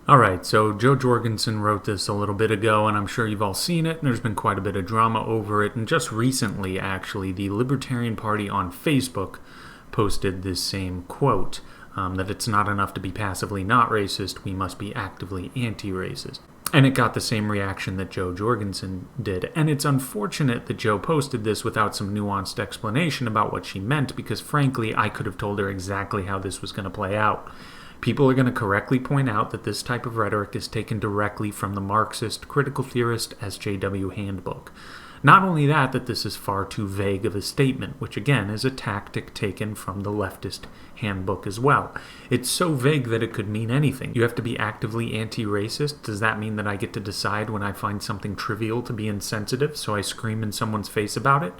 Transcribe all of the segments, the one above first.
Alright, so Joe Jorgensen wrote this a little bit ago, and I'm sure you've all seen it, and there's been quite a bit of drama over it. And just recently, actually, the Libertarian Party on Facebook posted this same quote, that it's not enough to be passively not racist, we must be actively anti-racist. And it got the same reaction that Joe Jorgensen did. And it's unfortunate that Joe posted this without some nuanced explanation about what she meant, because frankly, I could have told her exactly how this was going to play out. People are going to correctly point out that this type of rhetoric is taken directly from the Marxist critical theorist SJW handbook. Not only that this is far too vague of a statement, which again is a tactic taken from the leftist handbook as well. It's so vague that it could mean anything. You have to be actively anti-racist. Does that mean that I get to decide when I find something trivial to be insensitive, so I scream in someone's face about it?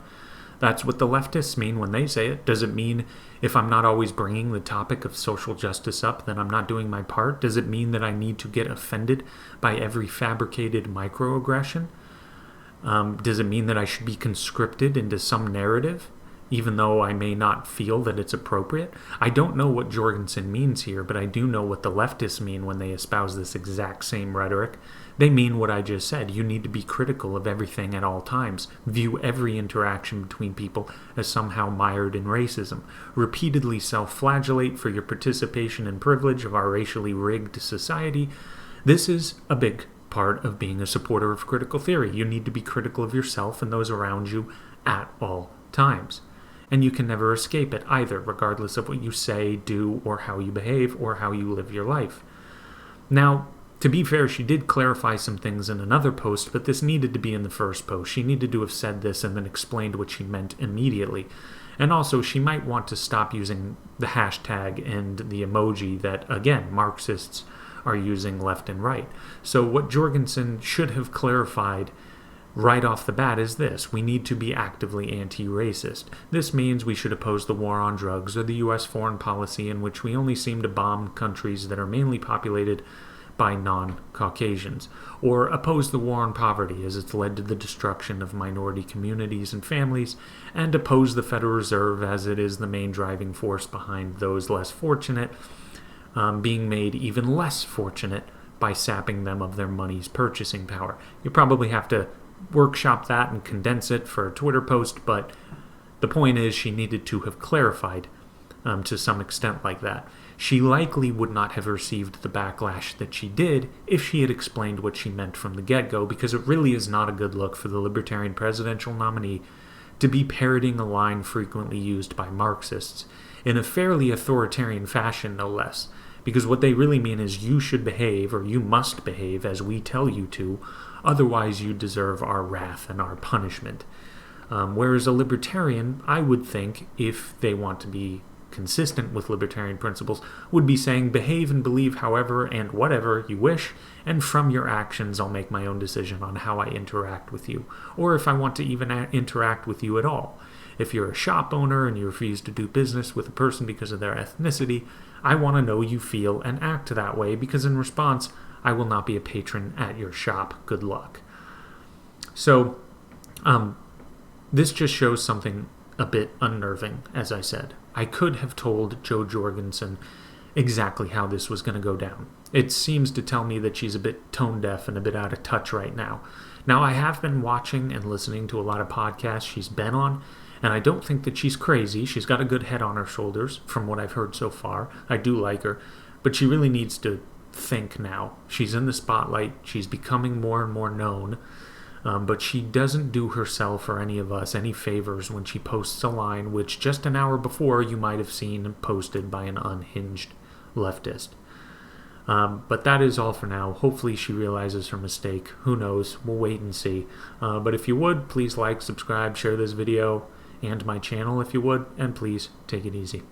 That's what the leftists mean when they say it. Does it mean if I'm not always bringing the topic of social justice up, then I'm not doing my part? Does it mean that I need to get offended by every fabricated microaggression? Does it mean that I should be conscripted into some narrative, even though I may not feel that it's appropriate? I don't know what Jorgensen means here, but I do know what the leftists mean when they espouse this exact same rhetoric. They mean what I just said. You need to be critical of everything at all times. View every interaction between people as somehow mired in racism. Repeatedly self-flagellate for your participation and privilege of our racially rigged society. This is a big part of being a supporter of critical theory. You need to be critical of yourself and those around you at all times. And you can never escape it either, regardless of what you say, do, or how you behave, or how you live your life. Now, to be fair, she did clarify some things in another post, but this needed to be in the first post. She needed to have said this and then explained what she meant immediately. And also, she might want to stop using the hashtag and the emoji that, again, Marxists are using left and right. So what Jorgensen should have clarified right off the bat is this: we need to be actively anti-racist. This means we should oppose the war on drugs or the U.S. foreign policy in which we only seem to bomb countries that are mainly populated by non-Caucasians, or oppose the war on poverty as it's led to the destruction of minority communities and families, and oppose the Federal Reserve as it is the main driving force behind those less fortunate being made even less fortunate by sapping them of their money's purchasing power. You probably have to workshop that and condense it for a Twitter post, but the point is she needed to have clarified to some extent like that. She likely would not have received the backlash that she did if she had explained what she meant from the get-go, because it really is not a good look for the Libertarian presidential nominee to be parroting a line frequently used by Marxists in a fairly authoritarian fashion, no less. Because what they really mean is you should behave, or you must behave, as we tell you to, otherwise you deserve our wrath and our punishment. Whereas a libertarian, I would think, if they want to be consistent with libertarian principles, would be saying behave and believe however and whatever you wish, and from your actions I'll make my own decision on how I interact with you, or if I want to even interact with you at all. If you're a shop owner and you refuse to do business with a person because of their ethnicity, I want to know you feel and act that way, because in response, I will not be a patron at your shop. Good luck. So, this just shows something a bit unnerving, as I said. I could have told Joe Jorgensen exactly how this was going to go down. It seems to tell me that she's a bit tone deaf and a bit out of touch right now. Now, I have been watching and listening to a lot of podcasts she's been on, and I don't think that she's crazy. She's got a good head on her shoulders, from what I've heard so far. I do like her, but she really needs to think now. She's in the spotlight. She's becoming more and more known, but she doesn't do herself or any of us any favors when she posts a line which just an hour before you might have seen posted by an unhinged leftist. But that is all for now. Hopefully she realizes her mistake. Who knows? We'll wait and see. But if you would, please like, subscribe, share this video, and my channel if you would, and please take it easy.